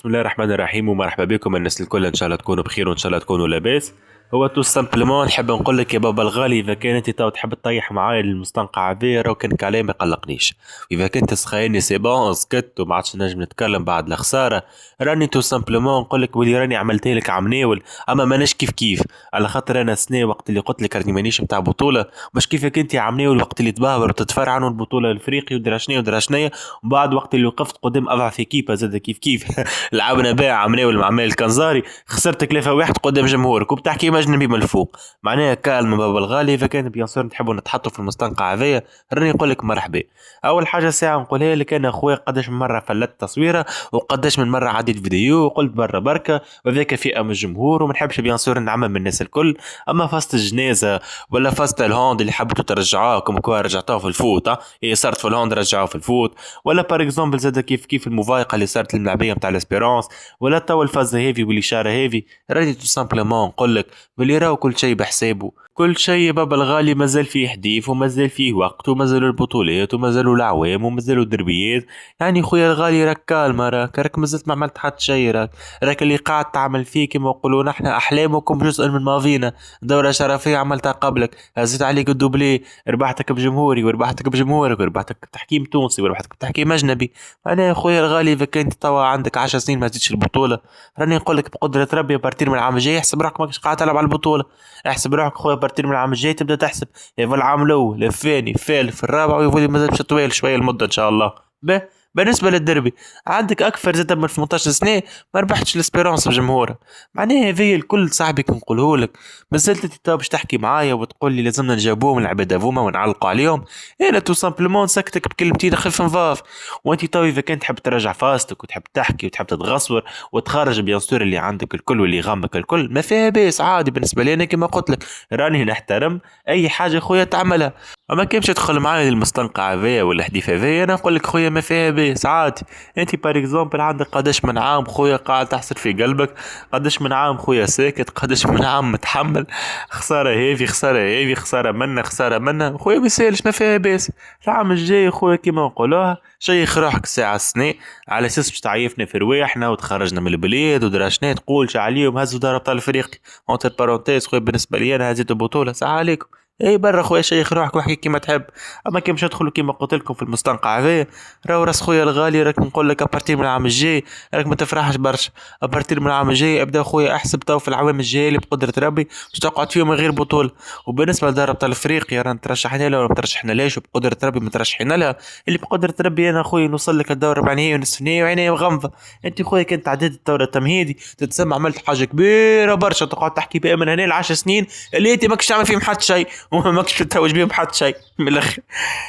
بسم الله الرحمن الرحيم ومرحبا بكم الناس الكل، ان شاء الله تكونوا بخير وان شاء الله تكونوا لاباس. هو تو سامبلومون نحب نقول لك يا بابا الغالي، اذا كانت انت تحب تطيح معايا المستنقع هذا راه كان كلام ما يقلقنيش. اذا كنت سخايني سي بون اسكت وما عادش نجم نتكلم بعد الخساره. راني تو سامبلومون نقول لك ولي راني عملت لك عمناول، اما ماناش كيف كيف. على خاطر انا سنه وقت اللي قلت لك راني مانيش نتاع بطوله، مش كيفك انت عمناول وقت اللي تبهبر وتتفرعنوا البطوله الافريقي ودراشنيه ودراشنيه، وبعد وقت اللي وقفت قدام اضعف كيبه زاد كيف كيف لعبنا بيع عمناول مع مال الكنزاري، خسرت 3-1 قدام جمهورك وبتحكي مجنبي من الفوق. معناها كالم بابا الغالي، اذا كان بيان سور نحبوا نتحطوا في المستنقع هذايا راني نقول لك مرحبا. اول حاجه ساعه نقولها لك، انا اخويا قداش من مره فلت تصويره وقداش من مره عديت فيديو وقلت برا بركه وذاك فئه من الجمهور وما نحبش بيان سور نعمم من الناس الكل. اما فاست الجنازه ولا فاست الهوند اللي حبيتوا ترجعوه كم كوا رجعتوه في الفوت، هي صارت في الهوند رجعوه في الفوت، ولا بار اكزومبل زاد كيف كيف المفايقه اللي صارت للملاعبيه نتاع الاسبيرونس، ولا تو الفاز هيفي والاشاره هيفي. راني تو سامبلومون نقول لك بلي راهو كل شيء بحسابه. كل شيء بابا الغالي مازال فيه حديث ومازال فيه وقت ومازالوا البطولات ومازالوا العوام ومازالوا الدربيات. يعني خويا الغالي راك كالما راك مازلت ما عملت حتى شيء. راك اللي قاعد تعمل فيه كما يقولون احنا احلامكم جزء من ماضينا. دورة شرفية عملتها قبلك، هزيت عليك الدوبلي، ربحتك بجمهوري وربحتك بجمهورك وربحتك بتحكيم تونسي وربحتك بتحكيم اجنبي. انا يا خويا الغالي اذا كنت توا عندك 10 سنين ما زدتش البطولة، راني نقول لك بقدرة ربي بارتير من العام الجاي احسب روحك ماكش قاعد تلعب على البطولة. احسب روحك خويا بارتير من العام الجاي تبدا تحسب يا العام الاول الثاني الثالث الرابع ويولي مازال باش تطويل شويه المده ان شاء الله. به بالنسبه للدربي عندك اكثر زاد من 18 سنه ما ربحتش الاسبيرونس بجمهورها. معناها هذه الكل صاحبي كنقوله لك. مازلت انت باش تحكي معايا وتقول لي لازمنا نجاوبوهم العباد هذوما ونعلقوا عليهم. انا تو سامبلومون سكتك بكلمتين خف نظاف. وانت تو اذا كنت تحب ترجع فاستك وتحب تحكي وتحب تتغصور وتخرج بيان سور اللي عندك الكل واللي يغمك الكل، ما فيها بيس عادي بالنسبه لي. انا كما قلت لك راني نحترم اي حاجه خويا تعملها. اما كيف تدخل معايا المستنقع هذايا ولا الحديث هذايا، انا نقول لك خويا ما فيها بيس عادي. انت بار اكزومبل عندك قداش من عام خويا قاعد تحسر في قلبك، قداش من عام خويا ساكت، قداش من عام متحمل. خساره هذي خساره هذي خساره منا خساره منا خويا ما يسالش ما فيها بيس. العام الجاي خويا كيما نقولوها شيخ روحك ساعه سنه على اساس باش تعيفنا في رواحنا وتخرجنا من البلاد ودراشنا تقول عليهم هزوا دار ابطال افريقيا اونتر بارونتيز. خويا بالنسبه لي انا هزيت البطوله ساعه عليكم. اي برا خويا شيخ روحك واحكي كيما تحب. اما كي مش ندخلوا كيما قلت لكم في المستنقع هذا، راهو راس خويا الغالي راك نقول لك ابارتير من العام الجاي راك ما تفرحش برشا. ابارتير من العام الجاي ابدا خويا احسب تو في العوام الجاي اللي بقدره ربي باش تقعد فيهم من غير بطوله. وبالنسبه لدار ابطال افريقيا راه ترشحنا لها ولا ما ترشحنا ليش، وبقدره ربي ما ترشحنا لها. اللي بقدره ربي انا خويا نوصل لك الدور ربع نهائي ونصف نهائي وعيني مغمضه. انت خويا كنت عديت الدور التمهيدي تتسمى عملت حاجه كبيره برشا تقعد تحكي بها من هنا ل10 سنين اللي انت ماكش تعمل فيهم حتى شيء وما ماكش تتوج بيهم حتى شيء من الاخر.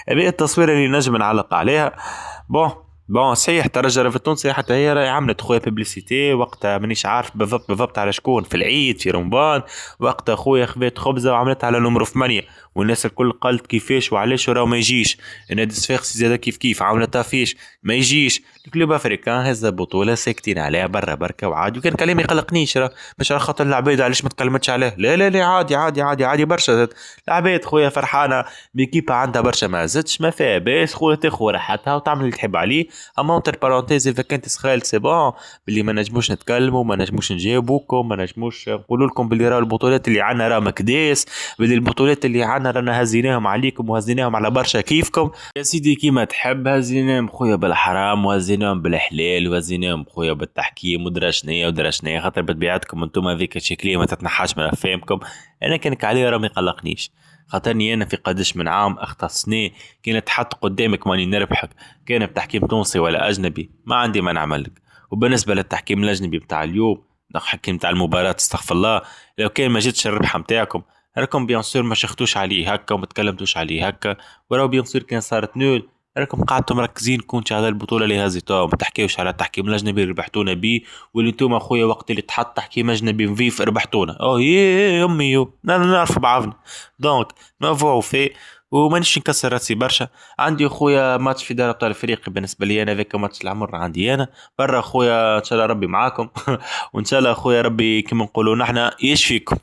هذه التصويره اللي نجم نعلق عليها. بون صحيح ترجى في تونس حتى هي راهي عملت خويا بيبليسيتي وقتها مانيش عارف بالضبط على شكون في العيد في رمضان. وقتها خويا خذت خبزه وعملتها على نمرو 8 والناس الكل قالت كيفاش وعلاش وراه ما يجيش. نادي الصفاقسي زاد كيف عملتها فيش ما يجيش. الكلوب افريكان هز بطوله ساكتين عليها برا بركه وعادي، وكان كلام يقلقنيش راه مش على خاطر العباد علاش ما تكلمتش عليه. لا عادي عادي عادي عادي برشا. العباد خويا فرحانه بكيبه عندها برشا ما زدتش ما فيها باس خويا تاخذ راحتها وتعمل اللي تحب عليه. اما انتر بارونتيز اذا كنت سخال سي بون باللي ما نجموش نتكلموا ما نجموش نجاوبوكم ما نجموش نقولوا لكم باللي راه البطولات اللي عنا راه مكداس، باللي البطولات اللي عنا رانا هزيناهم عليكم وهزيناهم على برشا كيفكم. يا سيدي كيما تحب هزيناهم خويا بالحرام وهزيناهم بالحلال وهزيناهم خويا بالتحكيم ودرشنيه خاطر بطبيعتكم انتم هذيك الشكليه ما تتنحاش من افهامكم. انا كانك عليه راه ما يقلقنيش. خاطرني انا في قدش من عام اختصني كانت تحط قدامك ماني نربحك كان بتحكيم تونسي ولا اجنبي ما عندي ما نعملك. وبالنسبه للتحكيم الاجنبي بتاع اليوم الحكيم تاع المباراه استغفر الله لو كان ما جتش الربحه نتاعكم راكم بيان سور ما شختوش عليه هكا وما تكلمتوش عليه هكا. وراه بيان سور كان صارت نول راكم قعدتوا مركزين كنت على البطوله اللي هزيتوها ما تحكيوش على التحكيم الاجنبي اللي ربحتونا بيه. واللي انتم اخويا وقت اللي تحط تحكيم اجنبي نظيف ربحتونا يا امي نعرف بعضنا. دونك نافو في ومانيش نكسر راسي برشا. عندي اخويا ماتش في دار ابطال افريقيا بالنسبه لي انا ذاك ماتش العمر عندي انا برا اخويا ان شاء الله ربي معاكم وان شاء الله اخويا ربي كما نقولوا نحنا يشفيكم.